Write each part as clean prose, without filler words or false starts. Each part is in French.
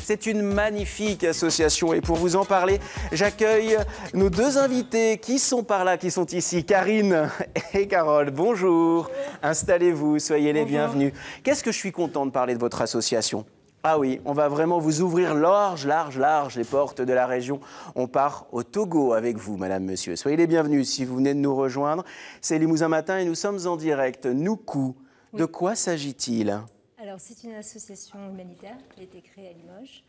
C'est une magnifique association et pour vous en parler, j'accueille nos deux invités qui sont par là, qui sont ici, Karine et Carole. Bonjour, installez-vous, soyez les bienvenus. Qu'est-ce que je suis content de parler de votre association? Ah oui, on va vraiment vous ouvrir large les portes de la région. On part au Togo avec vous, madame, monsieur. Soyez les bienvenus si vous venez de nous rejoindre. C'est Limousin Matin et nous sommes en direct. Noukou, de quoi s'agit-il? Alors, c'est une association humanitaire qui a été créée à Limoges.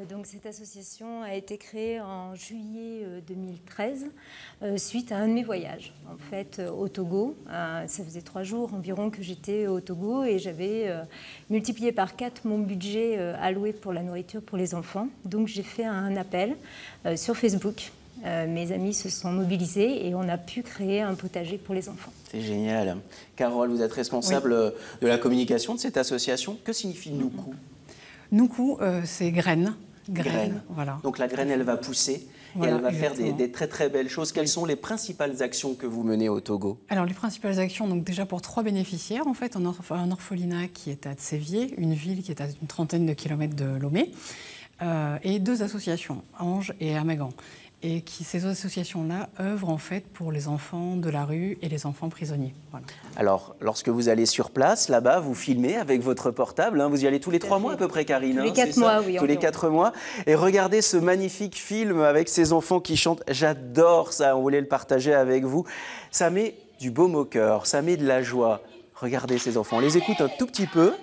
Donc, cette association a été créée en juillet 2013 suite à un de mes voyages, en fait, au Togo. Ça faisait 3 jours environ que j'étais au Togo et j'avais multiplié par 4 mon budget alloué pour la nourriture pour les enfants. Donc, j'ai fait un appel sur Facebook. Mes amis se sont mobilisés et on a pu créer un potager pour les enfants. C'est génial. Carole, vous êtes responsable de la communication de cette association. Que signifie Noukou? Noukou, c'est graine. Graine. Voilà. Donc la graine, elle va pousser et elle va faire des très belles choses. Quelles sont les principales actions que vous menez au Togo? Alors les principales actions, donc déjà pour 3 bénéficiaires, en fait, un orphelinat qui est à Tsévié, une ville qui est à une trentaine de kilomètres de Lomé, et 2 associations, Ange et Amagan. Et ces associations-là œuvrent en fait pour les enfants de la rue et les enfants prisonniers. Voilà. Alors, lorsque vous allez sur place, là-bas, vous filmez avec votre portable. Hein, vous y allez tous les 3 mois à peu près, Karine. Tous les 4 mois, oui. Tous les 4 mois. Et regardez ce magnifique film avec ces enfants qui chantent. J'adore ça, on voulait le partager avec vous. Ça met du baume au cœur, ça met de la joie. Regardez ces enfants, on les écoute un tout petit peu.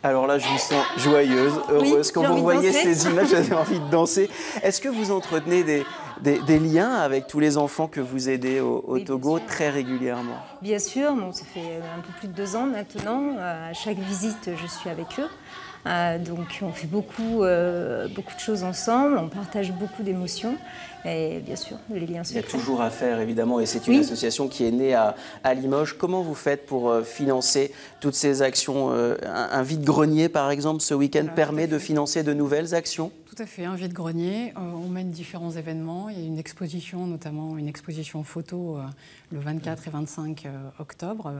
Alors là, je vous sens joyeuse, heureuse. Quand vous voyez ces images, j'avais envie de danser. Est-ce que vous entretenez des liens avec tous les enfants que vous aidez au Togo très régulièrement? Bien sûr, bon, ça fait un peu plus de 2 ans maintenant. À chaque visite, je suis avec eux. Donc on fait beaucoup de choses ensemble, on partage beaucoup d'émotions et bien sûr les liens se créent. Il y a toujours à faire évidemment et c'est une association qui est née à Limoges. Comment vous faites pour financer toutes ces actions? Un vide-grenier par exemple ce week-end permet de financer de nouvelles actions? Tout à fait, un vide-grenier. On mène différents événements. Il y a une exposition, notamment une exposition photo le 24 et 25 octobre.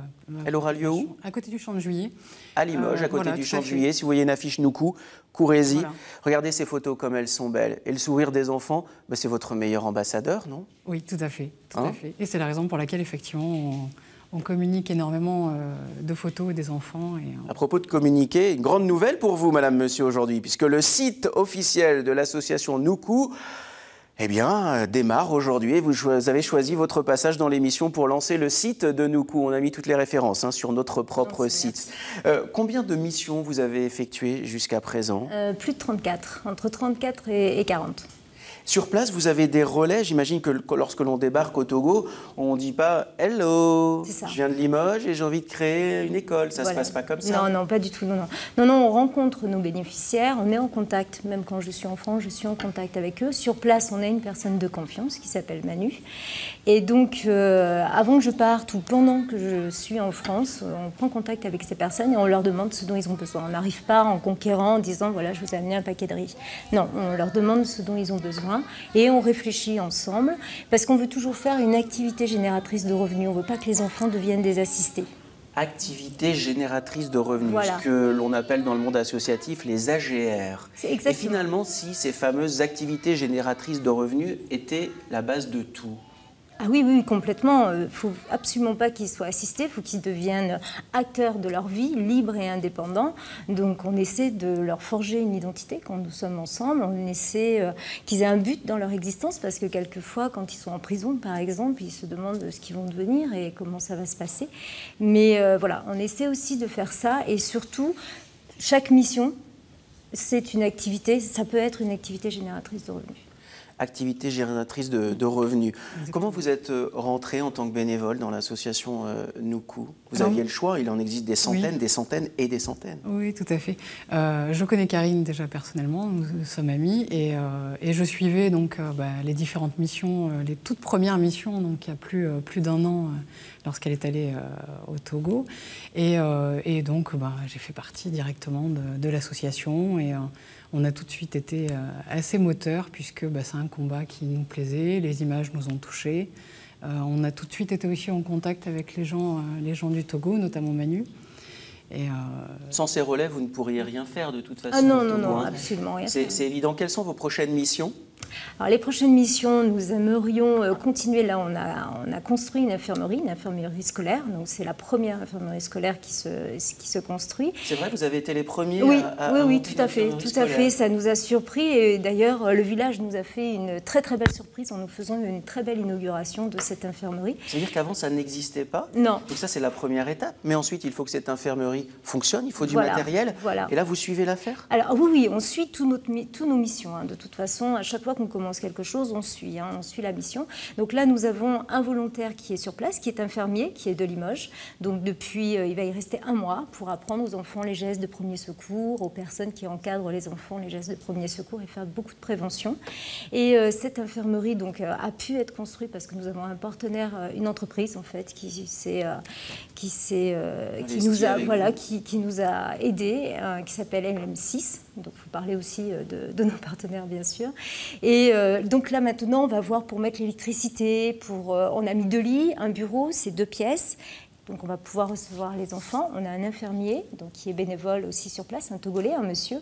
Elle aura lieu où? À côté du Champ de Juillet. À Limoges, à côté du Champ de Juillet. Si vous voyez une affiche Noukou, courez-y. Voilà. Regardez ces photos comme elles sont belles. Et le sourire des enfants, bah, c'est votre meilleur ambassadeur, non? Oui, tout à fait. Tout à fait. Et c'est la raison pour laquelle, effectivement, on communique énormément de photos des enfants. À propos de communiquer, une grande nouvelle pour vous, madame, monsieur, aujourd'hui, puisque le site officiel de l'association Noukou démarre aujourd'hui. Et vous avez choisi votre passage dans l'émission pour lancer le site de Noukou. On a mis toutes les références sur notre propre site. Combien de missions vous avez effectuées jusqu'à présent? Plus de 34, entre 34 et 40. Sur place, vous avez des relais. J'imagine que lorsque l'on débarque au Togo, on ne dit pas « Hello, je viens de Limoges et j'ai envie de créer une école ». Ça ne se passe pas comme ça? Non, non, pas du tout. Non, on rencontre nos bénéficiaires, on est en contact. Même quand je suis en France, je suis en contact avec eux. Sur place, on a une personne de confiance qui s'appelle Manu. Et donc, avant que je parte ou pendant que je suis en France, on prend contact avec ces personnes et on leur demande ce dont ils ont besoin. On n'arrive pas en conquérant, en disant « voilà, je vous ai amené un paquet de riz ». Non, on leur demande ce dont ils ont besoin. Et on réfléchit ensemble, parce qu'on veut toujours faire une activité génératrice de revenus. On ne veut pas que les enfants deviennent des assistés. Activité génératrice de revenus, ce que l'on appelle dans le monde associatif les AGR. Et finalement, si ces fameuses activités génératrices de revenus étaient la base de tout? Ah oui, complètement. Il ne faut absolument pas qu'ils soient assistés, il faut qu'ils deviennent acteurs de leur vie, libres et indépendants. Donc on essaie de leur forger une identité quand nous sommes ensemble, on essaie qu'ils aient un but dans leur existence, parce que quelquefois, quand ils sont en prison, par exemple, ils se demandent ce qu'ils vont devenir et comment ça va se passer. Mais voilà, on essaie aussi de faire ça, et surtout, chaque mission, c'est une activité, ça peut être une activité génératrice de revenus. Activité génératrice de revenus. Exactement. Comment vous êtes rentré en tant que bénévole dans l'association Noukou? Vous aviez le choix, il en existe des centaines, des centaines et des centaines. Oui, tout à fait. Je connais Karine déjà personnellement, nous sommes amis, et je suivais donc les différentes missions, les toutes premières missions, donc il y a plus d'1 an, lorsqu'elle est allée au Togo. Et donc j'ai fait partie directement de l'association, et On a tout de suite été assez moteur puisque c'est un combat qui nous plaisait, les images nous ont touchés. On a tout de suite été aussi en contact avec les gens du Togo, notamment Manu. Et sans ces relais, vous ne pourriez rien faire de toute façon. Ah non, non, non, absolument rien. C'est évident. Quelles sont vos prochaines missions? Alors, les prochaines missions, nous aimerions continuer. Là, on a construit une infirmerie scolaire. Donc, c'est la première infirmerie scolaire qui se construit. C'est vrai, vous avez été les premiers oui, à oui, tout à fait, tout à fait. Ça nous a surpris. Et d'ailleurs, le village nous a fait une très très belle surprise en nous faisant une très belle inauguration de cette infirmerie. C'est-à-dire qu'avant, ça n'existait pas? Non. Donc ça, c'est la première étape. Mais ensuite, il faut que cette infirmerie fonctionne. Il faut du matériel. Voilà. Et là, vous suivez l'affaire? Alors oui, on suit toutes nos missions. De toute façon, à chaque fois qu'on commence quelque chose, on suit la mission. Donc là, nous avons un volontaire qui est sur place, qui est infirmier, qui est de Limoges. Donc depuis, il va y rester 1 mois pour apprendre aux enfants les gestes de premier secours, aux personnes qui encadrent les enfants les gestes de premier secours et faire beaucoup de prévention. Et cette infirmerie donc a pu être construite parce que nous avons un partenaire, une entreprise en fait, qui nous a aidés, qui s'appelle LM6. Donc il faut parler aussi de nos partenaires bien sûr. Et donc là maintenant on va voir pour mettre l'électricité, on a mis 2 lits, un bureau, c'est 2 pièces. Donc on va pouvoir recevoir les enfants. On a un infirmier donc, qui est bénévole aussi sur place, un Togolais, un monsieur.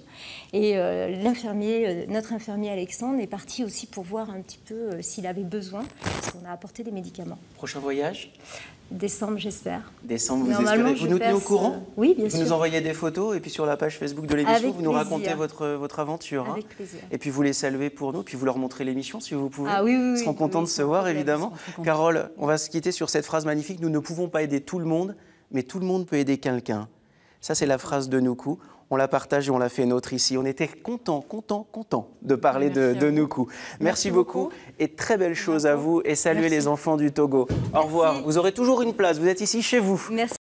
Et notre infirmier Alexandre est parti aussi pour voir un petit peu s'il avait besoin, parce qu'on a apporté des médicaments. Prochain voyage? Décembre, j'espère. Décembre, vous espérez. Vous nous tenez au courant? Oui, bien sûr. Vous nous envoyez des photos et puis sur la page Facebook de l'émission, vous nous racontez votre aventure. Avec plaisir. Et puis vous les saluez pour nous, puis vous leur montrez l'émission si vous pouvez. Ah oui, Ils seront contents de se voir, évidemment. Carole, on va se quitter sur cette phrase magnifique. Nous ne pouvons pas aider tout le monde, mais tout le monde peut aider quelqu'un. Ça, c'est la phrase de Nuku. On la partage et on la fait nôtre ici. On était content de parler de Nuku. Merci beaucoup et très belle chose à vous et saluez les enfants du Togo. Au revoir. Vous aurez toujours une place. Vous êtes ici chez vous. Merci.